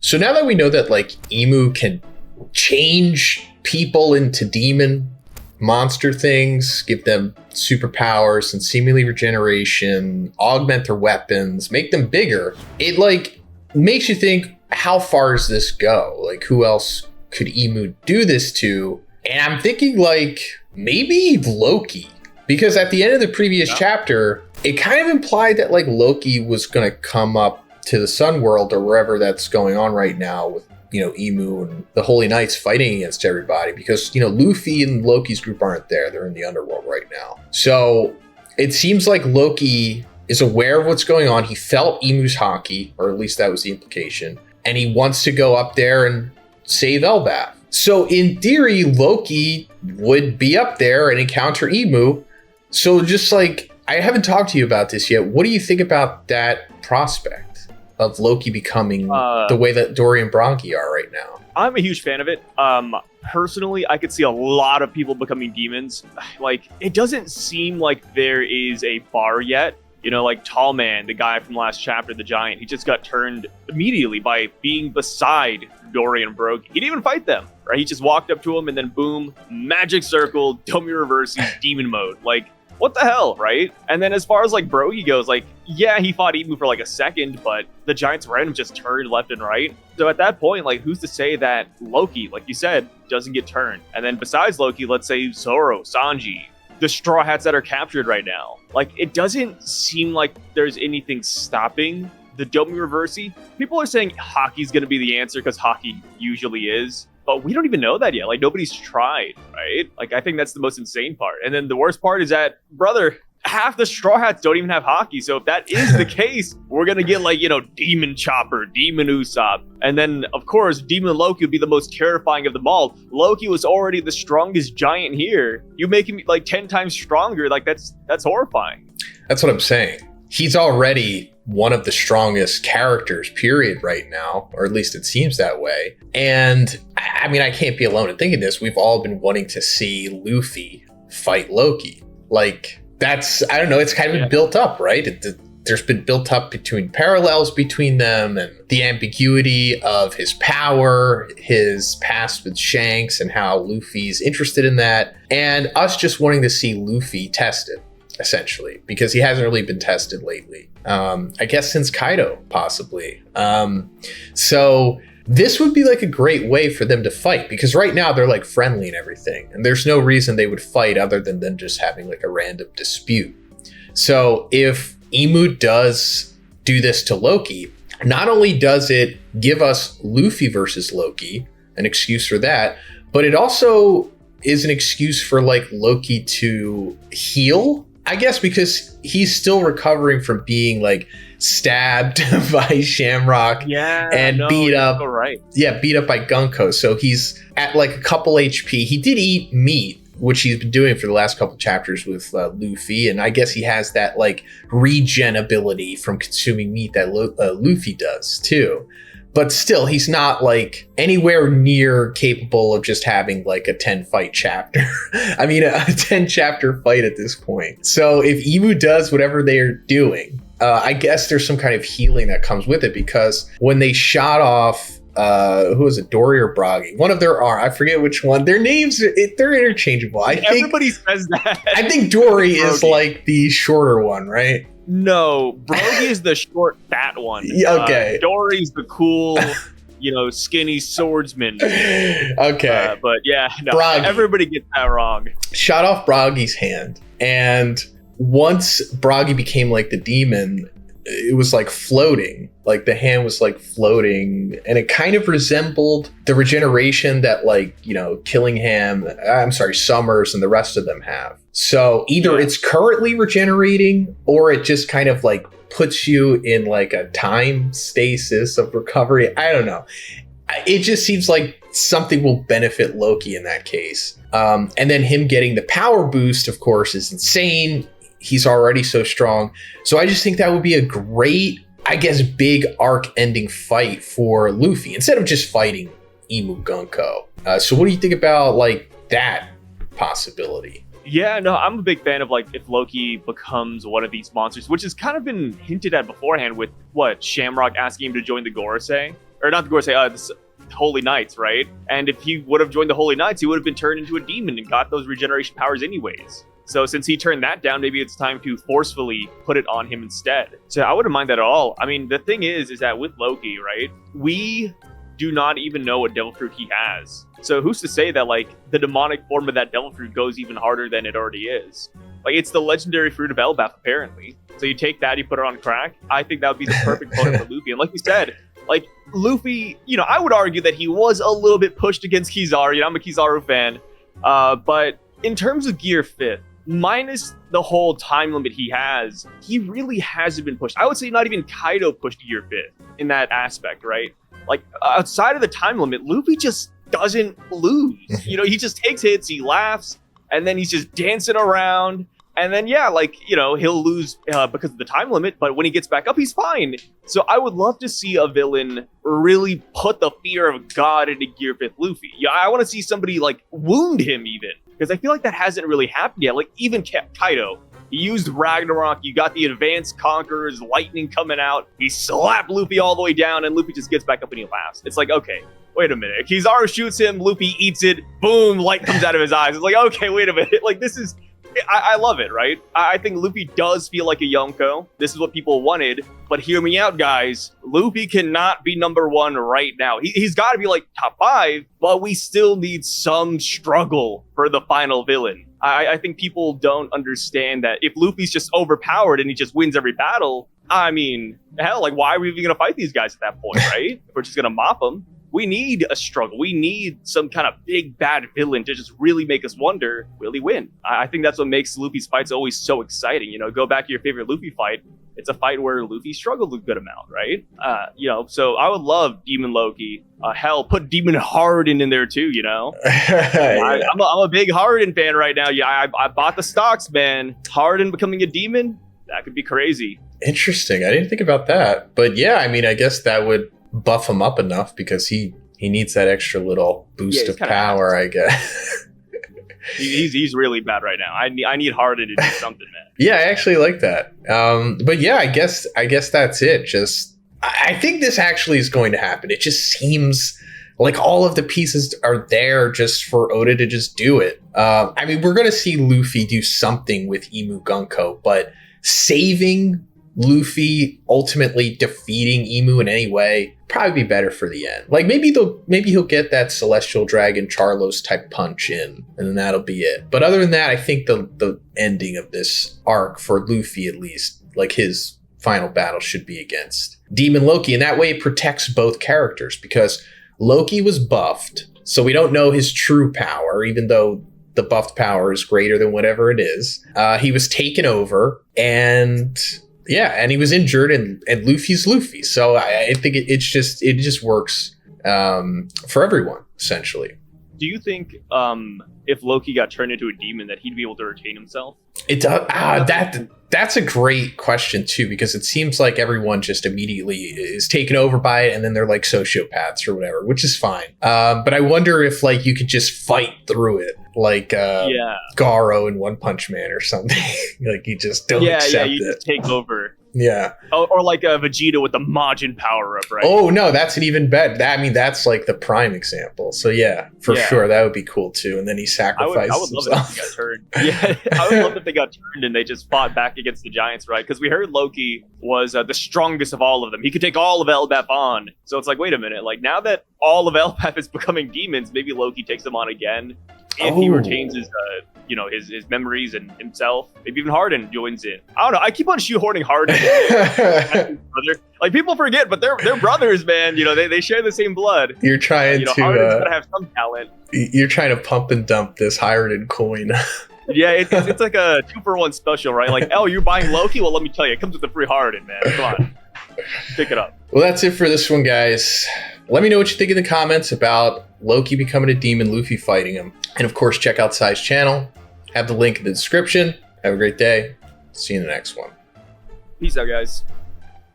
So now that we know that like Emu can change people into demon monster things, give them superpowers and seemingly regeneration, augment their weapons, make them bigger, it like makes you think, how far does this go? Like, who else could Emu do this to? And I'm thinking like maybe Loki, because at the end of the previous chapter, it kind of implied that like Loki was going to come up to the Sun World or wherever that's going on right now with, you know, Emu and the Holy Knights fighting against everybody, because, you know, Luffy and Loki's group aren't there. They're in the underworld right now. So it seems like Loki is aware of what's going on. He felt Emu's hockey, or at least that was the implication. And he wants to go up there and save Elbaph. So in theory, Loki would be up there and encounter Emu. So just like, I haven't talked to you about this yet. What do you think about that prospect of Loki becoming the way that Dory and Bronchi are right now? I'm a huge fan of it. Personally, I could see a lot of people becoming demons. Like, it doesn't seem like there is a bar yet. You know, like Tall Man, the guy from last chapter, the giant, he just got turned immediately by being beside Dory and Bronchi. He didn't even fight them, right? He just walked up to him and then boom, magic circle, Domi reverse, demon mode. Like, what the hell, right? And then as far as like Bronchi goes, like, yeah, he fought Emu for like a second, but the giants around him just turned left and right. So at that point, like, who's to say that Loki, like you said, doesn't get turned? And then besides Loki, let's say Zoro, Sanji, the Straw Hats that are captured right now. Like, it doesn't seem like there's anything stopping the Domi Reversi. People are saying hockey's going to be the answer because hockey usually is. But we don't even know that yet. Like, nobody's tried, right? Like, I think that's the most insane part. And then the worst part is that, brother, half the Straw Hats don't even have hockey. So if that is the case, we're going to get like, you know, Demon Chopper, Demon Usopp. And then, of course, Demon Loki would be the most terrifying of them all. Loki was already the strongest giant here. You make him like 10 times stronger. Like, that's horrifying. That's what I'm saying. He's already one of the strongest characters, period, right now, or at least it seems that way. And I mean, I can't be alone in thinking this. We've all been wanting to see Luffy fight Loki. Like, that's, I don't know, it's kind of been built up, right? There's been built up between parallels between them and the ambiguity of his power, his past with Shanks and how Luffy's interested in that, and us just wanting to see Luffy tested, essentially, because he hasn't really been tested lately. I guess since Kaido, possibly. So this would be like a great way for them to fight, because right now they're like friendly and everything, and there's no reason they would fight other than them just having like a random dispute. So if Emu does do this to Loki, not only does it give us Luffy versus Loki, an excuse for that, but it also is an excuse for like Loki to heal, I guess, because he's still recovering from being like stabbed by Shamrock and beat up. Right. Yeah, beat up by Gunko. So he's at like a couple HP. He did eat meat, which he's been doing for the last couple chapters with Luffy, and I guess he has that like regen ability from consuming meat that Luffy does too. But still, he's not like anywhere near capable of just having like a 10 fight chapter. I mean, a 10 chapter fight at this point. So if Emu does whatever they're doing, I guess there's some kind of healing that comes with it, because when they shot off, who was it, Dory or Bragi? One of their I forget which one. Their names, they're interchangeable. I think everybody says that. I think Dory is like the shorter one, right? No, Brody is the short, fat one. Okay. Dory's the cool, you know, skinny swordsman. Okay. But yeah, no, Bragi. Everybody gets that wrong. Shot off Bragi's hand, and once Bragi became like the demon, it was like floating. Like the hand was like floating, and it kind of resembled the regeneration that like, you know, Summers and the rest of them have. So either it's currently regenerating, or it just kind of like puts you in like a time stasis of recovery. I don't know. It just seems like something will benefit Loki in that case. And then him getting the power boost, of course, is insane. He's already so strong. So I just think that would be a great, I guess, big arc ending fight for Luffy instead of just fighting Emu Gunko. So what do you think about like that possibility? Yeah, no, I'm a big fan of like if Loki becomes one of these monsters, which has kind of been hinted at beforehand with Shamrock asking him to join the Gorosei. or not the Gorosei, the Holy Knights, right? And if he would have joined the Holy Knights, he would have been turned into a demon and got those regeneration powers anyways. So since he turned that down, maybe it's time to forcefully put it on him instead. So I wouldn't mind that at all. I mean, the thing is that with Loki, right, we do not even know what devil fruit he has. So who's to say that, like, the demonic form of that devil fruit goes even harder than it already is? Like, it's the legendary fruit of Elbaph, apparently. So you take that, you put it on crack. I think that would be the perfect opponent for Luffy. And like you said, like, Luffy, you know, I would argue that he was a little bit pushed against Kizaru. You know, I'm a Kizaru fan. But in terms of Gear 5th, minus the whole time limit he has, he really hasn't been pushed. I would say not even Kaido pushed Gear 5th in that aspect, right? Like, outside of the time limit, Luffy just doesn't lose. You know, he just takes hits, he laughs, and then he's just dancing around. And then, yeah, like, you know, he'll lose because of the time limit, but when he gets back up, he's fine. So I would love to see a villain really put the fear of God into Gear 5th Luffy. Yeah, I want to see somebody, like, wound him even, because I feel like that hasn't really happened yet. Like, even Kaido, he used Ragnarok, you got the advanced Conqueror's lightning coming out, he slapped Luffy all the way down, and Luffy just gets back up and he laughs. It's like, okay, wait a minute. Kizaru shoots him, Luffy eats it, boom, light comes out of his eyes. It's like, okay, wait a minute. Like, this is... I love it, right? I think Luffy does feel like a Yonko. This is what people wanted, but hear me out, guys. Luffy cannot be number 1 right now. He's got to be like top 5, but we still need some struggle for the final villain. I think people don't understand that if Luffy's just overpowered and he just wins every battle, I mean, hell, like, why are we even going to fight these guys at that point, right? If we're just going to mop them. We need a struggle. We need some kind of big bad villain to just really make us wonder, will he win? I think that's what makes Luffy's fights always so exciting. You know, go back to your favorite Luffy fight. It's a fight where Luffy struggled a good amount, right? You know, so I would love Demon Loki. Hell, put Demon Harden in there too, you know? Yeah. I'm a big Harden fan right now. Yeah, I bought the stocks, man. Harden becoming a demon, that could be crazy. Interesting. I didn't think about that. But yeah, I mean, I guess that would buff him up enough because he needs that extra little boost of power, I guess. he's really bad right now. I need Harden to do something, man. Yeah, I actually like that. But yeah, I guess that's it. Just I think this actually is going to happen. It just seems like all of the pieces are there just for Oda to just do it. I mean, we're going to see Luffy do something with Imu Gunko, but saving Luffy, ultimately defeating Imu in any way, probably be better for the end. Like, maybe he'll get that Celestial Dragon Charlos type punch in, and then that'll be it. But other than that, I think the ending of this arc, for Luffy at least, like his final battle, should be against Demon Loki. And that way it protects both characters, because Loki was buffed, so we don't know his true power, even though the buffed power is greater than whatever it is. He was taken over, and... yeah, and he was injured, and Luffy's Luffy. So I think it just works for everyone, essentially. Do you think if Loki got turned into a demon that he'd be able to retain himself? It does. That's a great question too, because it seems like everyone just immediately is taken over by it, and then they're like sociopaths or whatever, which is fine. But I wonder if, like, you could just fight through it, like Garo in One Punch Man or something. Like, you just don't accept it. Just take over. Yeah. Or like a Vegeta with the Majin power up, right? Oh, no, that's an even better. I mean, that's like the prime example. So, yeah, for sure, that would be cool, too. And then he sacrifices I would love it if they got turned. Yeah, I would love if they got turned and they just fought back against the Giants, right? Because we heard Loki was the strongest of all of them. He could take all of Elbaph on. So it's like, wait a minute. Like, now that all of Elbaph is becoming demons, maybe Loki takes them on again. If he retains his, his memories and himself, maybe even Harden joins in. I don't know. I keep on shoehorning Harden. Like, people forget, but they're brothers, man. You know, they share the same blood. You're trying to. Harden's gotta have some talent. You're trying to pump and dump this Harden coin. Yeah, it's like a 2-for-1 special, right? Like, oh, you're buying Loki? Well, let me tell you, it comes with a free Harden, man. Come on, pick it up. Well, that's it for this one, guys. Let me know what you think in the comments about Loki becoming a demon, Luffy fighting him. And of course, check out Sai's channel. Have the link in the description. Have a great day. See you in the next one. Peace out, guys.